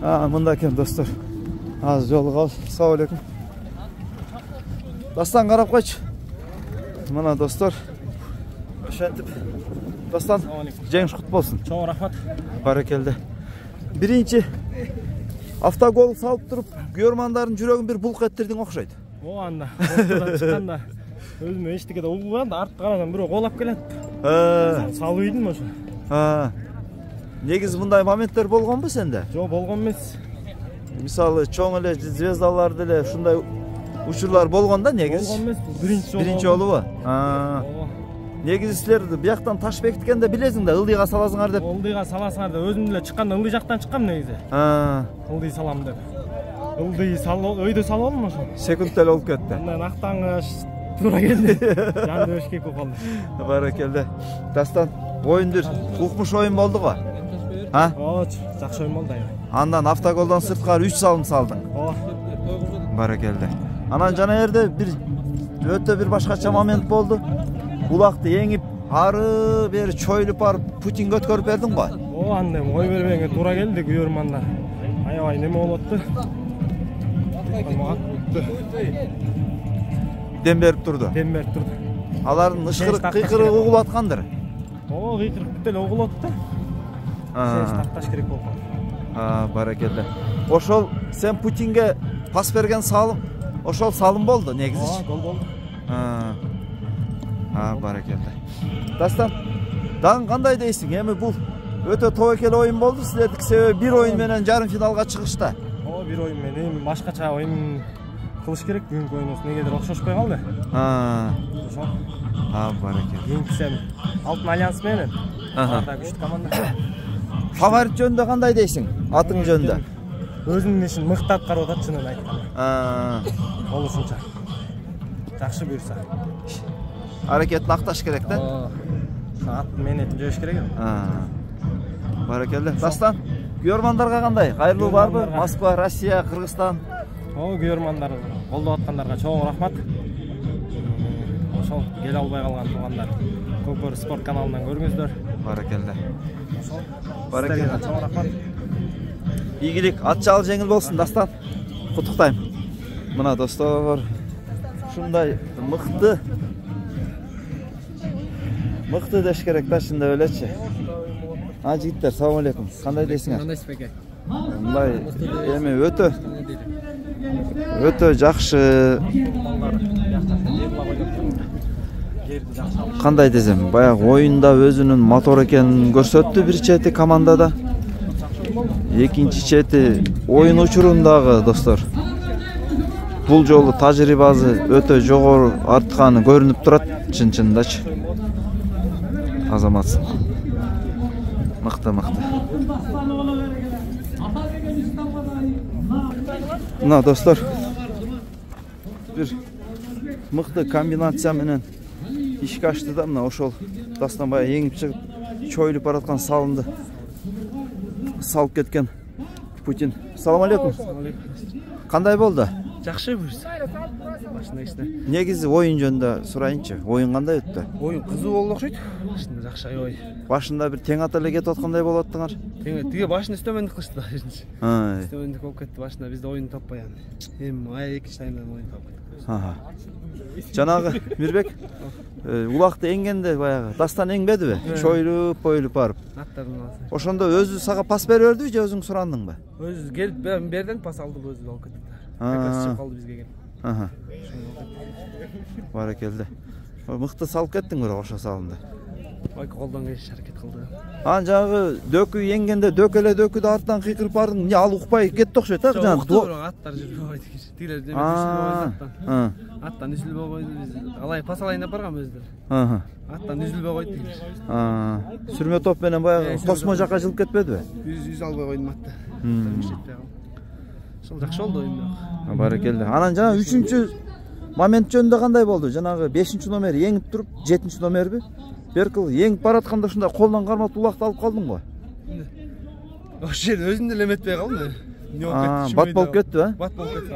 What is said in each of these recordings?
Mında eкен достор. Az жолу кал. Assalamu alaikum. Дастан карап койчу. Мына достор. Ошентип. Дастан, жеңиш кут болсун. Чоң рахмат. Баракелде. Биринчи автогол салып туруп, көрмандардын жүрөгүн бир булк эттирдиң окшойт. О анда, ортодон чыкканда өзүм эчтикеде угугам да артты карасам бирөө колап келет. Салып ийдим ошо. Негизи мындай моменттер болгонбу сенде? Жок, болгон эмес. Мисалы чоң эле звездалар деле ушундай учурлар болгон да негизи. Болгон эмес, биринчи жолу. Негизи силер бияктан таш бекиткенде билесиң да, ылдыйга саласыңар деп. Ылдыйга саласыңар деп өзүм деле чыкканда ылдый жактан чыккам негизи. Ылдый салам деп. Ылдый салып, өйдө саламын ошо. Секунд эле болуп кетти. Андан актаңыш туура келди. Жанды өшкек болуп калды. Баракелде. Дастан, оюн бир укмуш оюн болду го. Жакшы оюн болду. Андан автоголдон сырткары 3 салым салдың. Баракелде. Анан жана жерде бир өтө бир башкача момент болду. Булакты еңип, ары бери чойлуп барып Путинге өткөрүп бердиң го. Андай ой бербегенге туура келди көрмандар. Аябай неме болуп атты. Дем берип турду. Алардын ышкырык кыйкырыгы угулуп аткандыр. Кыйкырык бүт эле угулуп атты. Сен такташ керек болуп калды. Баракелде. Ошол сен Путинге пас берген салым, ошол салым болду негизи. Гол болду. Баракелде. Дастан, дагы кандай дейсиң? Эми бул өтө тобокел оюн болду. Силердики себеби бир оюн менен жарым финалга чыгышта. Бир оюн менен башкача оюн кылыш керек. Бүгүнкү оюнубуз негедир окшошпой калды. Ошо. Баракелде. Еңсем Алтын Альянс менен. Анда күчтүү команда. Фаворит жөнүндө кандай дейсиң? Атың жөнүндө. Өзүнүн ишин мыкты аткарып атат чынын айтканда. Болушунча. Жакшы буйрса. Аракетин акташ керек да? Аттын менетин жөөш керек. Баракелде. Дастан, көрмандарга кандай? Кайрылуу барбы? Москва, Россия, Кыргызстан. Көрмандар колдоп аткандарга чоң рахмат. Ошол келе албай калган туугандар Көкбөрү спорт каналынан көрүңүздөр. Баракелде. Баракелде. Чоң рахмат. Ийгилик, ат жал жеңил болсун Дастан. Куттуктайм. Мына достор, ушундай мыкты деш керек да, чындап элечи. Жигиттер, салам алейкум. Кандай дейсиңер? Кандайсыз беке? Мындай эми өтө жакшы. Кандай десем, баягы оюнда өзүнүн мотор экенин көрсөттү бир чети командада. Экинчи чети оюн учурундагы достор. Бул жолу тажрыйбасы өтө жогору артканы көрүнүп турат, чын-чындачы. Азаматсың. Мыкты. Мына достор, бир мыкты комбинация менен ишке ашты да, мына ошол Дастан баягы еңип чыгып, чойлуп бараткан салымды салып кеткен Путин. Салам алейкум. Кандай болду? Жакшы буйрса. Башында Негизи оюн жөнүндө сурайынчы. Оюн кандай өттү? Оюн кызуу болду окшойт. Башында жакшы ой. Башында бир тең ата эле кетип аткандай болуп аттыңар. Тиге башын үстөмөндүк кылышты да биринчи. Үстөмөндүк болуп кетти башында, бизде оюн таппай аны. Эми экинчи таймда оюн таппай. Жанагы Мирбек улакты эңгенде баягы Дастан эңбедиби? Чойлуп, бойлуп барып. Ошондо өзү сага пас берип бердиби же өзүң сурандыңбы? Өзү келип берден пас алды, өзү алып кетти. Чыгып калды бизге келип. Баракелде. Мыкты салып кеттиң бирок ошо салымды. Колдон келиш аракет кылды. Жанагы дөкү эңгенде дөкүдө артынан кыйкырып бардың. Ал укпай кетти окшойт да, жанагы. Аттар жүрүп койду. Тилер деме аттан үзүлбөй койду. Алай пас алайын деп баргам өздөрү. Аттан үзүлбөй койду. Сүрмө топ менен баягы космо жака жылып кетпедиби? Үз албай койдум атты. Ошол жакшы болду оюн. Баракелде. Анан жана 3-чү момент жөнүндө кандай болду? Жанагы 5-чи номер еңип туруп, 7-чи номерби? Беркил еңип баратканда ушундай колдон кармап улакты алып калдың го. Ошол жерде өзүм деле эметпей калдым. Бат болуп кетти, а? Бат болуп кетти.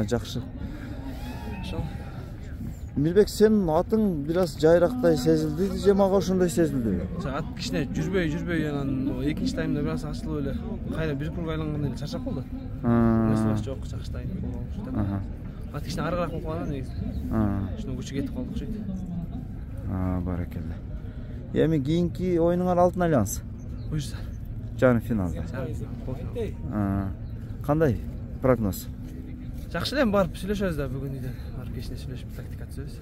Жакшы. Мирбек, сенин атың biraz жайрактай сезилди же мага ошондой сезилди? Ат кичине жүрбөй анан экинчи таймда бир аз ачылып эле кайра бир круг айланганда эле чарчап калды. Нерсе жок, чакыштай. Ат кичине арыгыраак болуп калган негизи. Ошондо күчү кетип калдык ошойт. Баракелла. Эми кийинки оюнуңар Алтын Альянс. Буюрса. Жарым финалда. Кандай прогноз? Жакшы эле барып сүйлөшөбүз да бүгүн үйдө. Барып кечине сүйлөшүп тактика түзөбүз.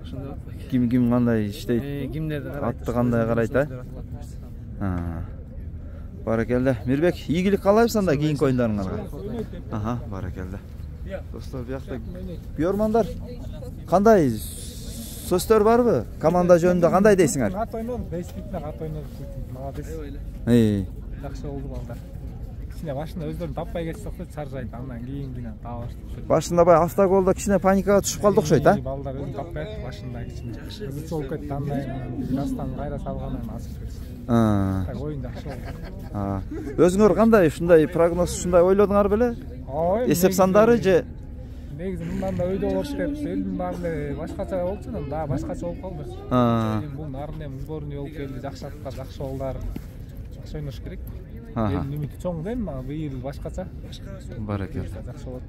Ошондо Ким кандай иштейт? Кимдерди карайт. Атты кандай карайт, Баракелла. Мирбек, ийгилик каалайбыз анда кийинки оюндарыңарга. Баракелла. Достор, биякта күйөрмандар кандай сөздөр барбы? Команда жөнүндө кандай дейсиңер? Ат ойнодук, действительно ат ойнодук. Молодец. Жакшы болду балдар. Кичине башында өздөрүн таппай кетсек да чаржайт, андан кийин таба баштады. Башында бай автоголдо кичине паникага түшүп калды окшойт, Балдар өзүн таппай кетти башында кичине. Үч болуп кетти, андан жастан кайра салгандан асып кетти. Так оюн жакшы болду. Өзүңөр кандай ушундай прогноз ушундай ойлодуңар беле? Эсеп сандары же негизи мындан да өйдө болот деп элдин баары эле башкача болчу, анан дагы башкача болуп калды. Бул нарын эми сборный болуп келди, жакшы аттар, жакшы балдар. Жакшы ойнош керек. Элдин үмүтү чоң дейм, быйыл башкача. Баракелла. Жакшы болот.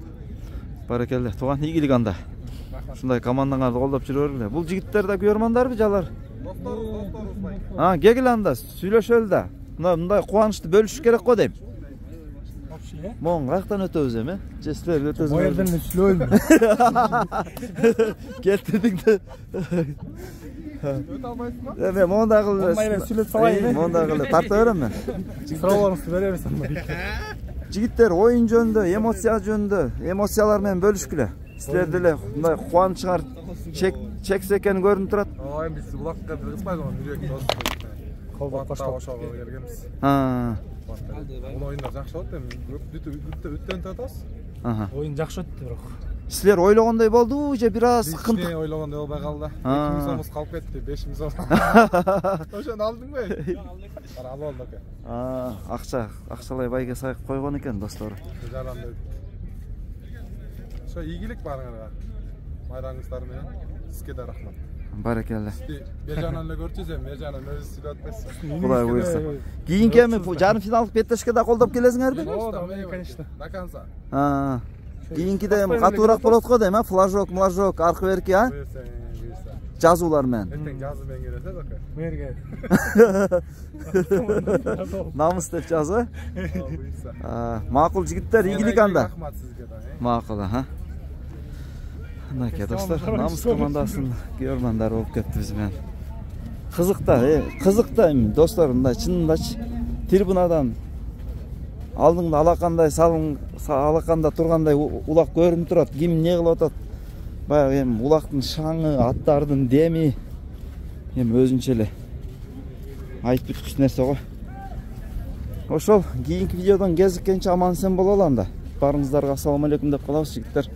Баракелла. Туган ийгилик анда. Ушундай командаңарды колдоп жүрө бергиле. Бул жигиттер да күйөрмандарбы жалар? Кегил анда сүйлөшөлү да. Мындай кубанычты бөлүшүш керек го дейм. Моң каяктан өтөбүз эми? Же силер өтөсүңөр? Бу жерден эле сүйлөйм. Келтирдиң да. Өтө албайсыңбы? Эме мондай кылып. Мондай эле сүйлөп салайын. Мондай кылып тарта берем мен. Суроолоруңузду беребиз анда. Жигиттер оюн жөнүндө, эмоция жөнүндө, эмоциялар менен бөлүшкүлө. Силер деле мындай кубанычыңар чексиз экени көрүнүп турат. Эми биз улакка кызмайбыз го, Мирбек дос. Колдоп коштук. Ошого келгенбиз. Бул оюндар жакшы болот эми. Үттөн татабыз. Оюн жакшы өттү бирок. Силер ойлогондой болдубу же бир аз Кичине ойлогондой болбой калды. 2000 сомубуз калып кетти, 5000 сом. Ошону алдыңбы? Бара алып алдык. Акчалай байге сайып койгон экен достор. Жаранды. Ошо ийгилик барыңарга. Байраңыздар менен сизге да рахмат. Баракелла. Бержанан эле көрчүбүз эми, Бержанан өзү сүйлөп атпайсыз. Кудай буйрса. Кийинки эми жарым финалдык беттешке да колдоп келесиңерби? Конечно. До конца. Кийинкиде эми катуураак болот го дейм, флажок, аркы берки, жазуулар менен. Эртең жазуу менен келесиз, ока. Буерге. Намыс деп жазы. Макул жигиттер, ийгилик анда. Рахмат сизге да. Макул, Мынакей достор, намыс командасын күйөрмандар болуп кетти биз менен. Кызык да эми достор, мындай чынындачы трибунадан алдыңда алакандай алаканда тургандай улак көрүнүп турат. Ким эмне кылып атат? Баягы эми улактын шаңы, аттардын деми эми өзүнчө эле айтып бүткүч нерсе го. Ошол кийинки видеодон кезиккенче аман эсен бололу анда. Барыңыздарга ассаламу алейкум деп калабыз жигиттер.